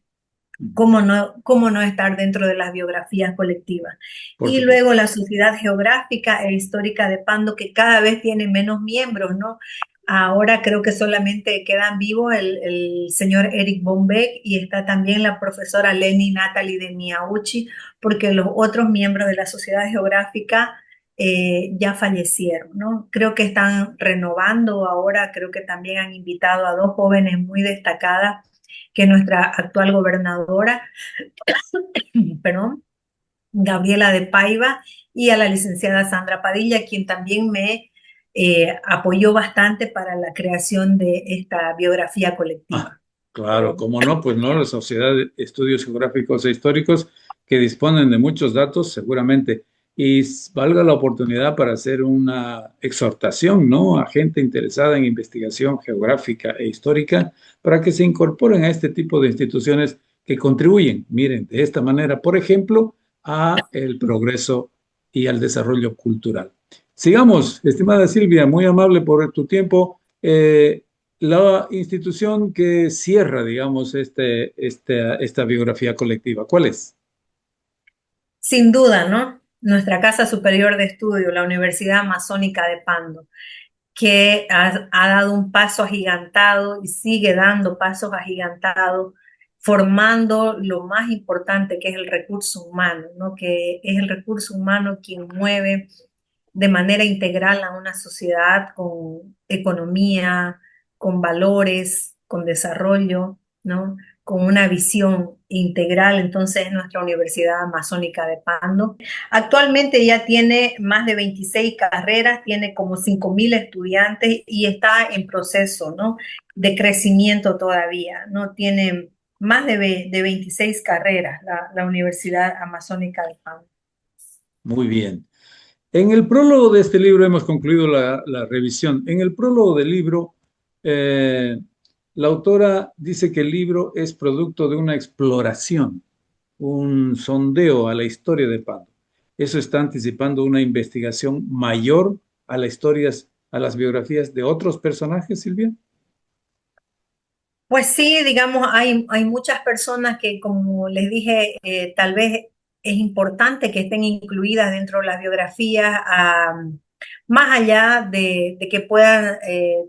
cómo no estar dentro de las biografías colectivas. Por Y supuesto. luego la Sociedad Geográfica e Histórica de Pando, que cada vez tiene menos miembros, ¿no? Ahora creo que solamente quedan vivos el señor Eric Bombeck y está también la profesora Lenny Natalie de Miauchi, porque los otros miembros de la Sociedad Geográfica ya fallecieron, ¿no? Creo que están renovando ahora, creo que también han invitado a dos jóvenes muy destacadas que nuestra actual gobernadora, perdón, Gabriela de Paiva, y a la licenciada Sandra Padilla, quien también me apoyó bastante para la creación de esta biografía Ah, colectiva. claro, como no, pues no, la Sociedad de Estudios Geográficos e Históricos que disponen de muchos datos, seguramente, y valga la oportunidad para hacer una exhortación, ¿no? A gente interesada en investigación geográfica e histórica para que se incorporen a este tipo de instituciones que contribuyen, miren, de esta manera, por ejemplo, a el progreso y al desarrollo cultural. Sigamos, estimada Silvia, muy amable por tu tiempo. La institución que cierra, digamos, esta biografía colectiva, ¿cuál es? Sin duda, ¿no? Nuestra Casa Superior de Estudio, la Universidad Amazónica de Pando, que ha dado un paso agigantado y sigue dando pasos agigantados, formando lo más importante que es el recurso humano, ¿no? Que es el recurso humano quien mueve de manera integral a una sociedad con economía, con valores, con desarrollo, ¿no? Con una visión integral. Entonces, nuestra Universidad Amazónica de Pando actualmente ya tiene más de 26 carreras, tiene como 5.000 estudiantes y está en proceso, ¿no? De crecimiento todavía, ¿no? Tiene más de 26 carreras la Universidad Amazónica de Pando. Muy bien. En el prólogo de este libro hemos concluido la revisión. En el prólogo del libro, eh, la autora dice que el libro es producto de una exploración, un sondeo a la historia de Pando. Eso está anticipando una investigación mayor a las historias, a las biografías de otros personajes, Silvia. Pues sí, digamos, hay muchas personas que, como les dije, tal vez es importante que estén incluidas dentro de las biografías, más allá de que puedan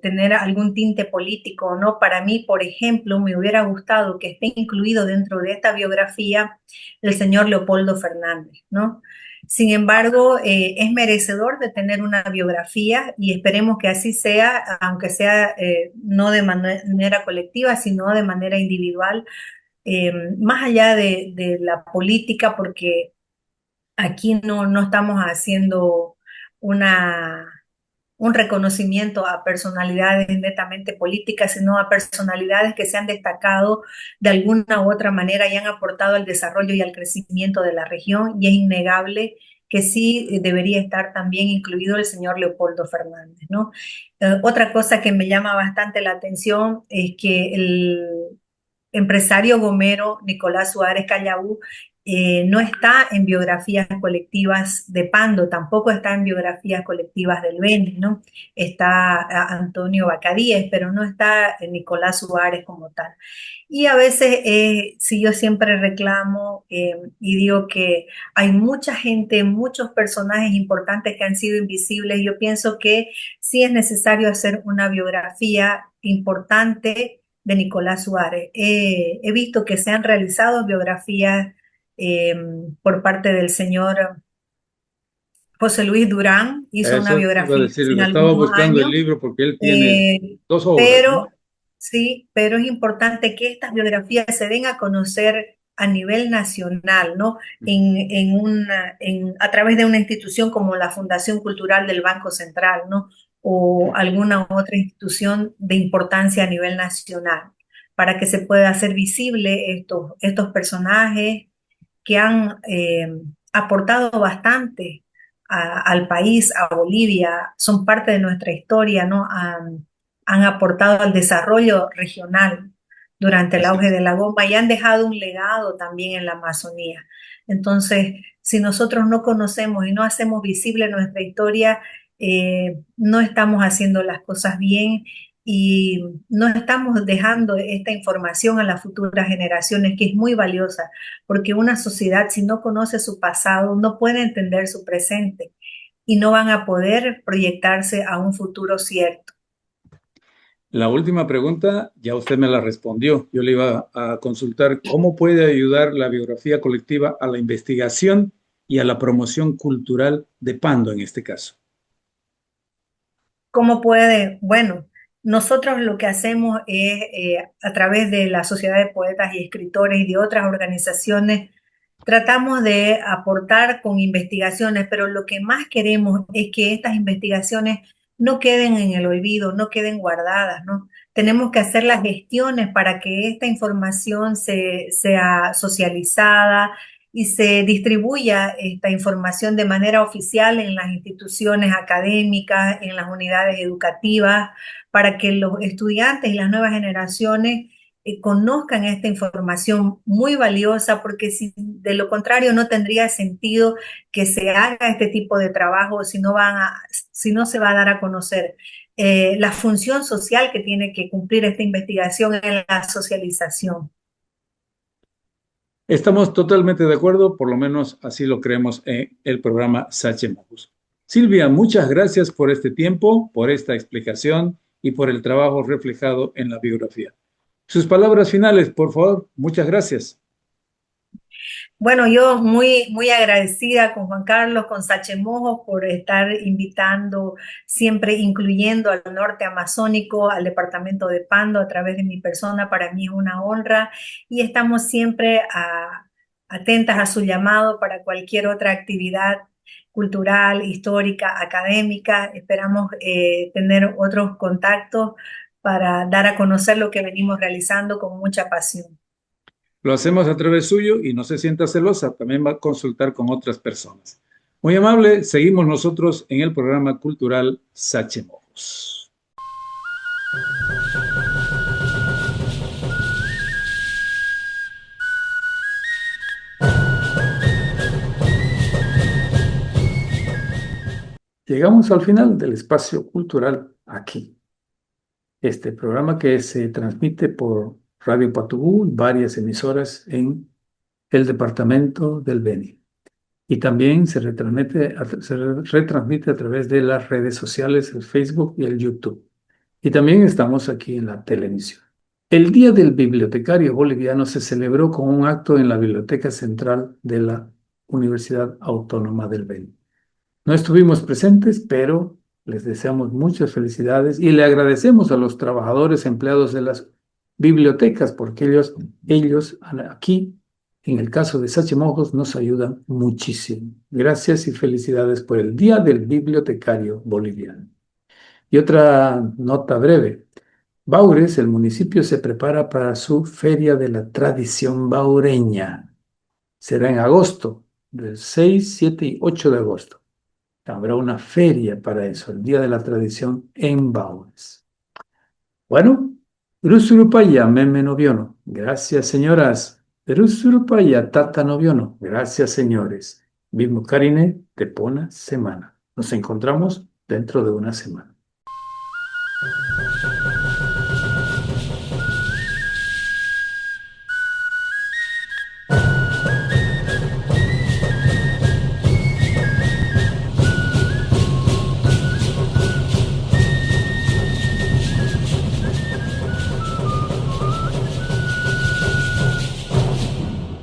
tener algún tinte político, ¿no? Para mí, por ejemplo, me hubiera gustado que esté incluido dentro de esta biografía el señor Leopoldo Fernández, ¿no? Sin embargo, es merecedor de tener una biografía y esperemos que así sea, aunque sea no de manera colectiva, sino de manera individual, más allá de la política, porque aquí no estamos haciendo una, un reconocimiento a personalidades netamente políticas, sino a personalidades que se han destacado de alguna u otra manera y han aportado al desarrollo y al crecimiento de la región, y es innegable que sí debería estar también incluido el señor Leopoldo Fernández, ¿no? Otra cosa que me llama bastante la atención es que el empresario gomero Nicolás Suárez Callaú no está en biografías colectivas de Pando, tampoco está en biografías colectivas del Beni, ¿no? Está Antonio Bacadíes, pero no está Nicolás Suárez como tal. Y a veces, si yo siempre reclamo y digo que hay mucha gente, muchos personajes importantes que han sido invisibles, yo pienso que sí es necesario hacer una biografía importante de Nicolás Suárez. He visto que se han realizado biografías eh, por parte del señor José Luis Durán, hizo una Eso iba a biografía decir, hace lo estaba algunos buscando el años, libro porque él tiene eh, 2 obras, ¿no? pero sí, pero es importante que estas biografías se den a conocer a nivel nacional, ¿no? A través de una institución como la Fundación Cultural del Banco Central, ¿no? O alguna otra institución de importancia a nivel nacional, para que se pueda hacer visible estos personajes que han aportado bastante al país, a Bolivia, son parte de nuestra historia, ¿no? Han aportado al desarrollo regional durante el Así auge es. de la goma y han dejado un legado también en la Amazonía. Entonces, si nosotros no conocemos y no hacemos visible nuestra historia, no estamos haciendo las cosas bien y no estamos dejando esta información a las futuras generaciones, que es muy valiosa, porque una sociedad, si no conoce su pasado, no puede entender su presente y no van a poder proyectarse a un futuro cierto. La última pregunta ya usted me la respondió. Yo le iba a consultar cómo puede ayudar la biografía colectiva a la investigación y a la promoción cultural de Pando en este caso. ¿Cómo puede? Bueno, nosotros lo que hacemos es, a través de la Sociedad de Poetas y Escritores y de otras organizaciones, tratamos de aportar con investigaciones, pero lo que más queremos es que estas investigaciones no queden en el olvido, no queden guardadas, ¿no? Tenemos que hacer las gestiones para que esta información sea socializada y se distribuya esta información de manera oficial en las instituciones académicas, en las unidades educativas, para que los estudiantes y las nuevas generaciones conozcan esta información muy valiosa, porque si de lo contrario no tendría sentido que se haga este tipo de trabajo si no se va a dar a conocer la función social que tiene que cumplir esta investigación en la socialización. Estamos totalmente de acuerdo, por lo menos así lo creemos en el programa Sachemojos. Silvia, muchas gracias por este tiempo, por esta explicación y por el trabajo reflejado en la biografía. Sus palabras finales, por favor. Muchas gracias. Bueno, yo muy agradecida con Juan Carlos, con Sachemojos por estar invitando, siempre incluyendo al norte amazónico, al departamento de Pando a través de mi persona. Para mí es una honra y estamos siempre atentas a su llamado para cualquier otra actividad cultural, histórica, académica. Esperamos tener otros contactos para dar a conocer lo que venimos realizando con mucha pasión. Lo hacemos a través suyo y no se sienta celosa, también va a consultar con otras personas. Muy amable, seguimos nosotros en el programa cultural Sachemojos. Llegamos al final del espacio cultural aquí. Este programa que se transmite por Radio Patubú y varias emisoras en el departamento del Beni. Y también se retransmite a través de las redes sociales, el Facebook y el YouTube. Y también estamos aquí en la televisión. El Día del Bibliotecario Boliviano se celebró con un acto en la Biblioteca Central de la Universidad Autónoma del Beni. No estuvimos presentes, pero les deseamos muchas felicidades y le agradecemos a los trabajadores empleados de las bibliotecas, porque ellos aquí, en el caso de Sachemojos, nos ayudan muchísimo. Gracias y felicidades por el Día del Bibliotecario Boliviano. Y otra nota breve. Baures, el municipio se prepara para su Feria de la Tradición Baureña. Será en agosto, del 6, 7 y 8 de agosto. Habrá una feria para eso, el Día de la Tradición en Baures. Bueno, Rusurupaya, meme noviono. Gracias, señoras. Perusurpa y Atata Noviono. Gracias, señores. Mismo Karine, Tepona, semana. Nos encontramos dentro de una semana.